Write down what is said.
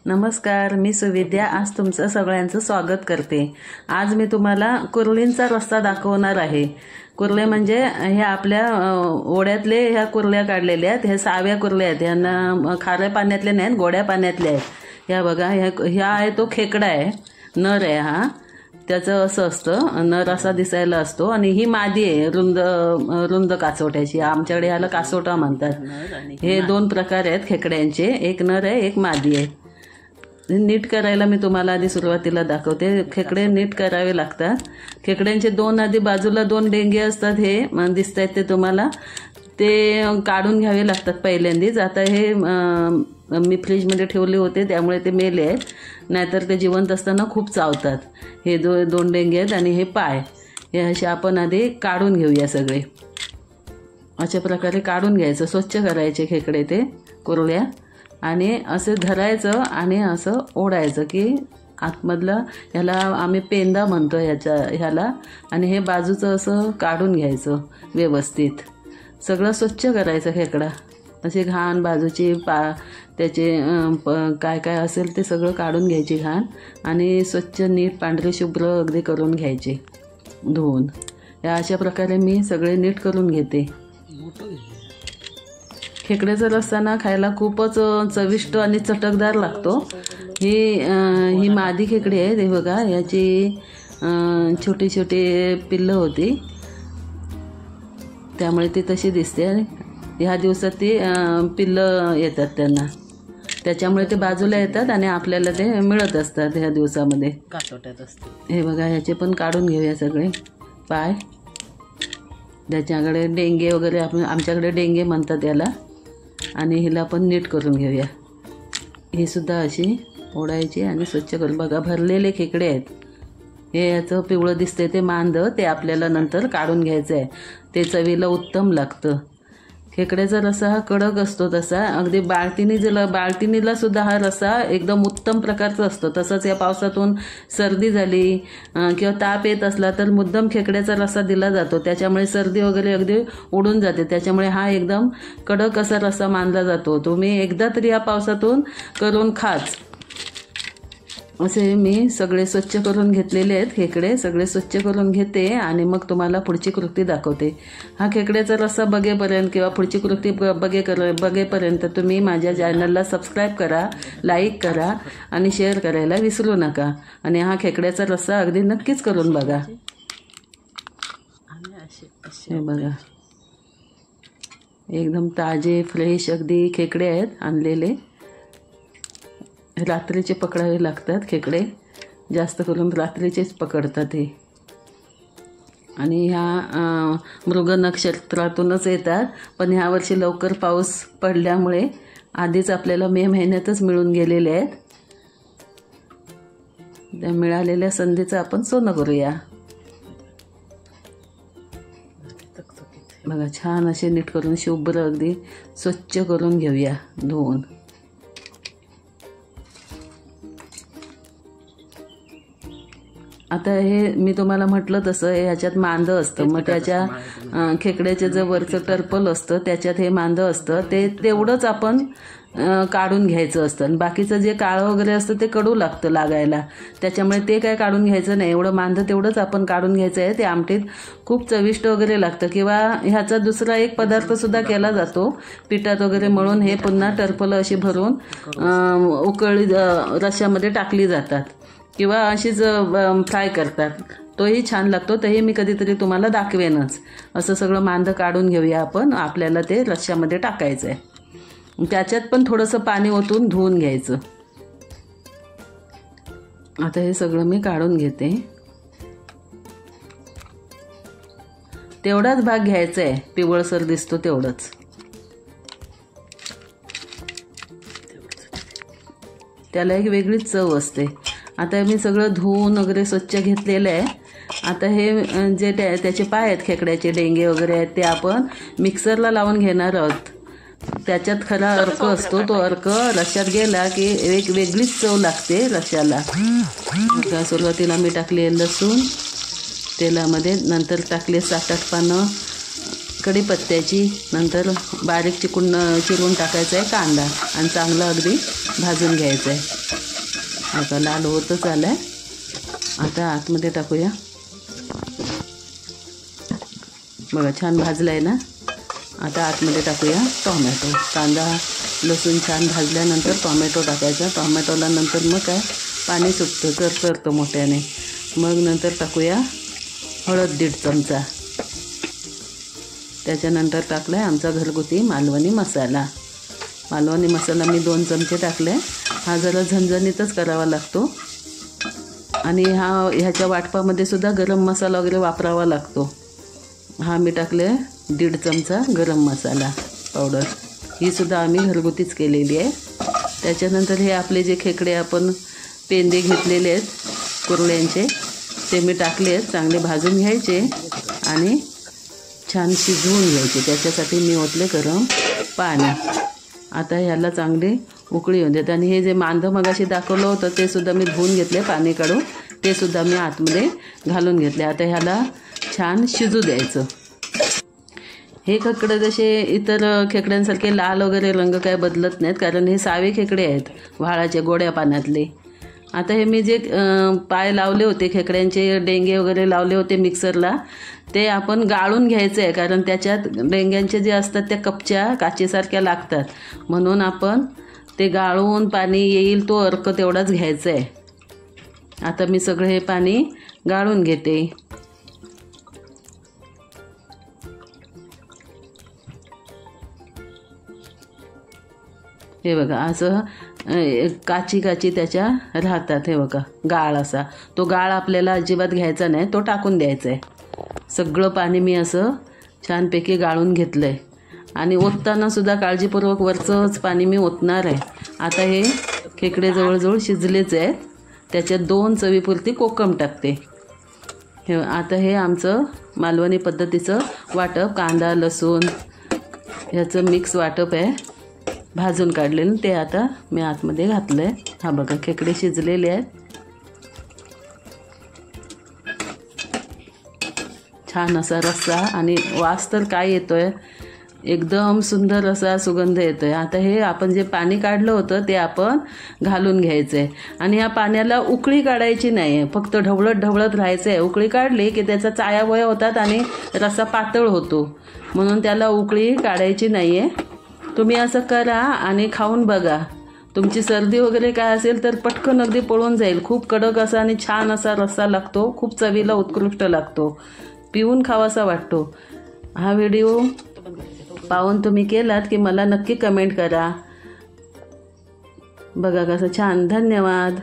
नमस्कार, मी सुविद्या आज तुमचं सगळ्यांचं स्वागत करते। आज मी तुम्हाला कुर्लींचा रस्सा दाखवणार आहे। कुर्ले म्हणजे हे आपल्या ओढ्यातले ह्या कुर्ल्या काढलेल्या आहेत। हे साव्या कुर्ल्या आहेत, यांना खाऱ्या पाण्यातले नाहीत, गोड्या पाण्यातले आहेत। ह्या बघा, ह्या आहे तो खेकडा आहे, नर आहे हा। त्याचं असं असतं, नर असा दिसायला असतो आणि ही मादी आहे रुंद रुंद कासोट्याची। आमच्याकडे ह्याला कासोटा म्हणतात। हे दोन प्रकार आहेत खेकड्यांचे, एक नर आहे एक मादी आहे। नीट करायला मी तुम्हाला आधी सुरुवातीला दाखवते। खेकडे नीट करावे लागतात। खेकड्यांचे दोन आधी बाजूला दोन डेंगे असतात, हे दिसतायत ते तुम्हाला, ते काढून घ्यावे लागतात पहिल्यांदाच। आता हे मी फ्रीजमध्ये ठेवले होते त्यामुळे ते मेले आहेत, नाहीतर ते जिवंत असताना खूप चावतात। हे दोन डेंगे आहेत आणि हे पाय, हे असे आपण आधी काढून घेऊया सगळे। अशा प्रकारे काढून घ्यायचं, स्वच्छ करायचे खेकडे ते कुर्ल्या, आणि असं धरायचं आणि असं ओढायचं की आतमधलं, ह्याला आम्ही पेंदा म्हणतो ह्याला, आणि हे बाजूचं असं काढून घ्यायचं व्यवस्थित। सगळं स्वच्छ करायचं खेकडा, असे घाण बाजूची त्याचे काय काय असेल ते सगळं काढून घ्यायची घाण, आणि स्वच्छ नीट पांढरे शुभ्र अगदी करून घ्यायचे धुवून। या अशा प्रकारे मी सगळे नीट करून घेते। खेकड्याचा रस्सा ना खायला खूपच चविष्ट आणि चटकदार लागतो। ही मादी खेकडी आहे, हे बघा, याची छोटी छोटी पिल्लं होती त्यामुळे ती तशी दिसते। ह्या दिवसात ती पिल्लं येतात त्यांना, त्याच्यामुळे ते बाजूला येतात आणि आपल्याला ते मिळत असतात ह्या दिवसामध्ये, कासोट्यात असते। हे बघा, ह्याचे पण काढून घेऊया सगळे पाय। ज्याच्याकडे डेंगे वगैरे, आमच्याकडे डेंगे म्हणतात याला, आणि हिला पण नीट करून घेऊया। ही सुद्धा अशी ओढायची आणि स्वच्छ करून, बघा भरलेले खेकडे आहेत। हे याचं पिवळं दिसते ते मांद, ते आपल्याला नंतर काढून घ्यायचं आहे, ते चवीला उत्तम लागतं। खेकड्याचा रस्सा हा कडक असतो तसा, अगदी बाळतिणीला सुद्धा हा रस्सा एकदम उत्तम प्रकारचा असतो। तसंच या पावसातून सर्दी झाली किंवा ताप येत असला तर मुद्दाम खेकड्याचा रस्सा दिला जातो, त्याच्यामुळे सर्दी वगैरे अगदी उडून जाते। त्याच्यामुळे हा एकदम कडक असा रस्सा मानला जातो। तुम्ही एकदा तरी या पावसातून करून खाच। असे मी सगळे स्वच्छ करून घेतलेले आहेत खेकडे, सगळे स्वच्छ करून घेते आणि मग तुम्हाला पुढची कृती दाखवते। हा खेकड्याचा रस्सा बघेपर्यंत किंवा पुढची कृती बघेपर्यंत तुम्ही माझ्या चॅनलला सबस्क्राईब करा, लाईक करा आणि शेअर करायला विसरू नका। आणि हा खेकड्याचा रस्सा अगदी नक्कीच करून बघा। हे बघा, एकदम ताजे फ्रेश अगदी खेकडे आहेत आणलेले। रात्रीचे पकडावे लागतात खेकडे, जास्त करून रात्रीचेच पकडतात हे, आणि ह्या मृग नक्षत्रातूनच येतात। पण ह्या वर्षी लवकर पाऊस पडल्यामुळे आधीच आपल्याला मे महिन्यातच मिळून गेलेले आहेत। त्या मिळालेल्या संधीचं आपण सोनं करूया। बघा, छान असे नीट करून शुभ्र अगदी स्वच्छ करून घेऊया धुवून। आता हे मी तुम्हाला म्हटलं तसं ह्याच्यात मांद असतं, मग त्याच्या खेकड्याचे जे वरचं टर्पल असतं त्याच्यात हे मांद असतं, ते तेवढंच आपण काढून घ्यायचं असतं। आणि बाकीचं जे काळं वगैरे असतं ते कडू लागतं लागायला, त्याच्यामुळे ते काय काढून घ्यायचं नाही, एवढं मांद तेवढंच आपण काढून घ्यायचं आहे। ते आमटीत खूप चविष्ट वगैरे लागतं, किंवा ह्याचा दुसरा एक पदार्थ सुद्धा केला जातो पिठात वगैरे मळून, हे पुन्हा टर्पल अशी भरून उकळी रश्श्यामध्ये टाकली जातात किंवा अशीच फ्राय करतात, तोही छान लागतो। तोही मी कधीतरी तुम्हाला दाखवेनच। असं सगळं मांद काढून घेऊया आपण, आपल्याला ते रश्श्यामध्ये टाकायचं आहे। त्याच्यात पण थोडंसं पाणी ओतून धुवून घ्यायचं। आता हे सगळं मी काढून घेते। तेवढाच भाग घ्यायचा आहे, पिवळसर दिसतो तेवढंच। त्याला एक वेगळीच चव असते। आता मी सगळं धुवून वगैरे स्वच्छ घेतलेलं आहे। आता हे जे त्याचे पाय आहेत खेकड्याचे, डेंगे वगैरे आहेत, ते आपण मिक्सरला लावून घेणार आहोत। त्याच्यात खरा अर्क असतो, तो अर्क रश्श्यात गेला की एक वेगळीच चव लागते रश्श्याला। सुरुवातीला मी टाकले लसूण तेलामध्ये, नंतर टाकले 7-8 पानं कढीपत्त्याची, नंतर बारीक चिरून टाकायचा आहे कांदा, आणि चांगला अगदी भाजून घ्यायचं आहे। आता लाल होतच आलं आहे। आता आतमध्ये टाकूया। बघा छान भाजलं आहे ना। आता आतमध्ये टाकूया टोमॅटो। कांदा लसूण छान भाजल्यानंतर टोमॅटो टाकायचा। टोमॅटोला नंतर मग काय पाणी सुटतं, चरचरतं मोठ्याने। मग नंतर टाकूया हळद 1.5 चमचा। त्याच्यानंतर टाकला आहे आमचा घरगुती मालवणी मसाला। मालवणी मसाला मी 2 चमचे टाकले। हा जरा झणझणीतच करावा लागतो आणि ह्याच्या वाटपामध्ये सुद्धा गरम मसाला वगैरे वापरावा लागतो। हा मी टाकले 1.5 चमचा गरम मसाला पावडर। ही सुद्धा आम्ही घरगुतीच केलेली आहे। त्याच्यानंतर हे आपले जे खेकडे आपण पेंदे घेतलेले आहेत कुर्ल्यांचे ते मी टाकले आहेत। चांगले भाजून घ्यायचे आणि छान शिजवून घ्यायचे। त्याच्यासाठी मी ओतले गरम पाणी। आता ह्याला चांगली उकळी येऊ देत आणि हे जे मांदं मगाशी दाखवलं होतं ते सुद्धा मी धुवून घेतले पाणी काढून। ते सुद्धा मी आतमध्ये घालून घेतले। आता ह्याला छान शिजू द्यायचं। हे खेकडे जसे इतर खेकड्यांसारखे लाल वगैरे रंग काय बदलत नाहीत, कारण हे सावे खेकडे आहेत व्हाळाचे गोड्या पाण्यातले। आता हे मी जे पाय लावले होते खेकड्यांचे डेंगे वगैरे लावले होते मिक्सरला, ते आपण गाळून घ्यायचं आहे, कारण त्याच्यात डेंग्यांचे जे असतात त्या कपच्या काचेसारख्या लागतात। म्हणून आपण ते गाळून पाणी येईल तो अर्क तेवढाच घ्यायचा आहे। आता मी सगळं हे पाणी गाळून घेते। हे बघा असं काची त्याच्या राहतात। हे बघा गाळ असा, तो गाळ आपल्याला अजिबात घ्यायचा नाही, तो टाकून द्यायचा आहे। सगळं पाणी मी असं छानपैकी गाळून घेतलं आहे आणि ओतताना सुद्धा काळजीपूर्वक वरचंच पाणी मी ओतणार आहे। आता हे खेकडे जवळजवळ शिजलेच आहेत। त्याच्यात 2 चवीपुरती कोकम टाकते। हे आता हे आमचं मालवणी पद्धतीचं वाटप, कांदा लसूण ह्याचं मिक्स वाटप आहे भाजून काढलेलं, ते आता मी आतमध्ये घातलं आहे। हा बघा खेकडे शिजलेले आहेत। छान असा रस्सा आणि वास तर काय येतोय, एकदम सुंदर असा सुगंध येतोय। आता हे आपण जे पाणी काढलं होतं ते आपण घालून घ्यायचं आहे आणि ह्या पाण्याला उकळी काढायची नाही आहे, फक्त ढवळत राहायचं आहे। उकळी काढली की त्याचा चायावया होतात आणि रस्सा पातळ होतो, म्हणून त्याला उकळी काढायची नाही आहे। तुम्ही असं करा आणि खाऊन बघा। तुमची सर्दी वगैरे काय असेल तर पटकन अगदी पळून जाईल। खूप कडक असा आणि छान असा रस्सा लागतो, खूप चवीला उत्कृष्ट लागतो, पिऊन खावासा वाटतो। हा व्हिडिओ पाहून तुम्ही केलात की मला नक्की कमेंट करा। बघा कसं छान। धन्यवाद।